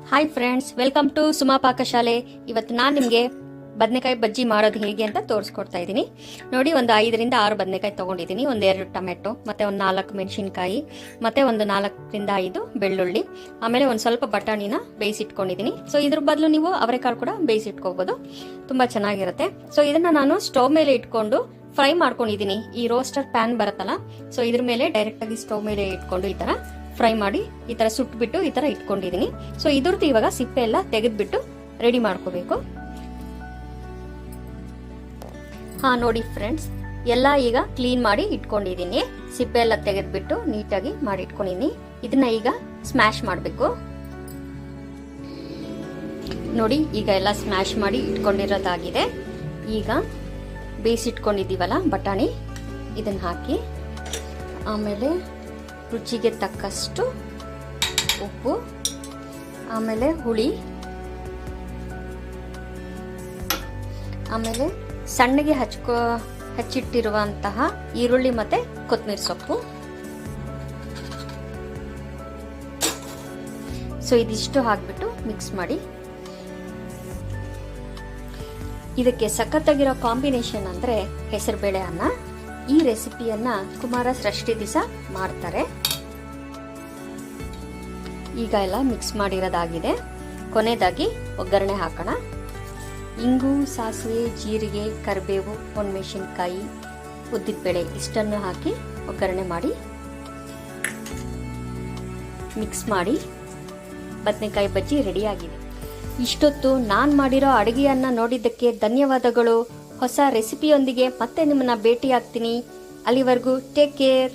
Hi friends, welcome to Suma Pakashale. ಇವತ್ತು ನಾನು ನಿಮಗೆ ಬದನೆಕಾಯಿ ಬಜ್ಜಿ ಮಾಡೋದು ಹೇಗೆ ಅಂತ ತೋರಿಸ್ಕೊಡ್ತಾ ಇದ್ದೀನಿ. ನೋಡಿ, ಒಂದು 5ರಿಂದ 6 ಬದನೆಕಾಯಿ ತೊಗೊಂಡಿದ್ದೀನಿ, ಒಂದು 2 ಟೊಮೆಟೊ, ಮತ್ತು ಒಂದು 4 ಮೆಣಸಿನ್ಕಾಯಿ, ಮತ್ತು ಒಂದು 4ರಿಂದ 5 ಬೆಳ್ಳುಳ್ಳಿ, ಆಮೇಲೆ ಒಂದು ಸ್ವಲ್ಪ ಬಟಾಣಿನ ಬೇಯಿಸಿಟ್ಕೊಂಡಿದ್ದೀನಿ. ಸೊ ಇದ್ರ ಬದಲು ನೀವು ಅವರೆಕಾಳು ಕೂಡ ಬೇಯಿಸಿಟ್ಕೋಬೋದು, ತುಂಬ ಚೆನ್ನಾಗಿರುತ್ತೆ. ಸೊ ಇದನ್ನು ನಾನು ಸ್ಟವ್ ಮೇಲೆ ಇಟ್ಕೊಂಡು ಫ್ರೈ ಮಾಡ್ಕೊಂಡಿದ್ದೀನಿ. ಈ ರೋಸ್ಟರ್ ಪ್ಯಾನ್ ಬರುತ್ತಲ್ಲ, ಸೊ ಇದ್ರ ಮೇಲೆ ಡೈರೆಕ್ಟಾಗಿ ಸ್ಟವ್ ಮೇಲೆ ಇಟ್ಕೊಂಡು ಈ ಥರ ಫ್ರೈ ಮಾಡಿ ಈ ತರ ಸುಟ್ಬಿಟ್ಟು ಈ ತರ ಇಟ್ಕೊಂಡಿದ್ದೀನಿ. ಸೊ ಇದ್ರದ್ದು ಇವಾಗ ಸಿಪ್ಪೆ ಎಲ್ಲ ತೆಗೆದ್ಬಿಟ್ಟು ರೆಡಿ ಮಾಡ್ಕೋಬೇಕು. ನೋಡಿ ಫ್ರೆಂಡ್ಸ್, ಎಲ್ಲ ಈಗ ಕ್ಲೀನ್ ಮಾಡಿ ಇಟ್ಕೊಂಡಿದ್ದೀನಿ. ಸಿಪ್ಪೆ ಎಲ್ಲ ತೆಗೆದ್ಬಿಟ್ಟು ನೀಟಾಗಿ ಮಾಡಿ ಇಟ್ಕೊಂಡಿದ್ದೀನಿ. ಇದನ್ನ ಈಗ ಸ್ಮ್ಯಾಶ್ ಮಾಡಬೇಕು. ನೋಡಿ, ಈಗ ಎಲ್ಲ ಸ್ಮ್ಯಾಶ್ ಮಾಡಿ ಇಟ್ಕೊಂಡಿರೋದಾಗಿದೆ. ಈಗ ಬೇಯಿಸಿಟ್ಕೊಂಡಿದ್ದೀವಲ್ಲ ಬಟಾಣಿ, ಇದನ್ನ ಹಾಕಿ, ಆಮೇಲೆ ರುಚಿಗೆ ತಕ್ಕಷ್ಟು ಉಪ್ಪು, ಆಮೇಲೆ ಹುಳಿ, ಆಮೇಲೆ ಸಣ್ಣಗೆ ಹಚ್ಚಿಟ್ಟಿರುವಂತಹ ಈರುಳ್ಳಿ ಮತ್ತೆ ಕೊತ್ತಂಬರಿ ಸೊಪ್ಪು. ಸೊ ಇದಿಷ್ಟು ಹಾಕ್ಬಿಟ್ಟು ಮಿಕ್ಸ್ ಮಾಡಿ. ಇದಕ್ಕೆ ಸಖತ್ತಾಗಿರೋ ಕಾಂಬಿನೇಷನ್ ಅಂದ್ರೆ ಹೆಸರುಬೇಳೆ ಅನ್ನ. ಈ ರೆಸಿಪಿಯನ್ನ ಕುಮಾರ ಷಷ್ಠಿ ದಿವಸ ಮಾಡ್ತಾರೆ. ಈಗ ಎಲ್ಲ ಮಿಕ್ಸ್ ಮಾಡಿರೋದಾಗಿದೆ. ಕೊನೆಯದಾಗಿ ಒಗ್ಗರಣೆ ಹಾಕೋಣ. ಇಂಗು, ಸಾಸಿವೆ, ಜೀರಿಗೆ, ಕರಿಬೇವು, ಒಣಮೆಣಸಿನಕಾಯಿ, ಉದ್ದಿನಬೇಳೆ ಇಷ್ಟನ್ನು ಹಾಕಿ ಒಗ್ಗರಣೆ ಮಾಡಿ ಮಿಕ್ಸ್ ಮಾಡಿ ಬದನೆಕಾಯಿ ಬಜ್ಜಿ ರೆಡಿಯಾಗಿದೆ. ಇಷ್ಟೊತ್ತು ನಾನು ಮಾಡಿರೋ ಅಡುಗೆಯನ್ನು ನೋಡಿದ್ದಕ್ಕೆ ಧನ್ಯವಾದಗಳು. ಹೊಸ ರೆಸಿಪಿಯೊಂದಿಗೆ ಮತ್ತೆ ನಿಮ್ಮನ್ನ ಭೇಟಿ ಆಗ್ತೀನಿ. ಅಲ್ಲಿವರೆಗೂ ಟೇಕ್ ಕೇರ್.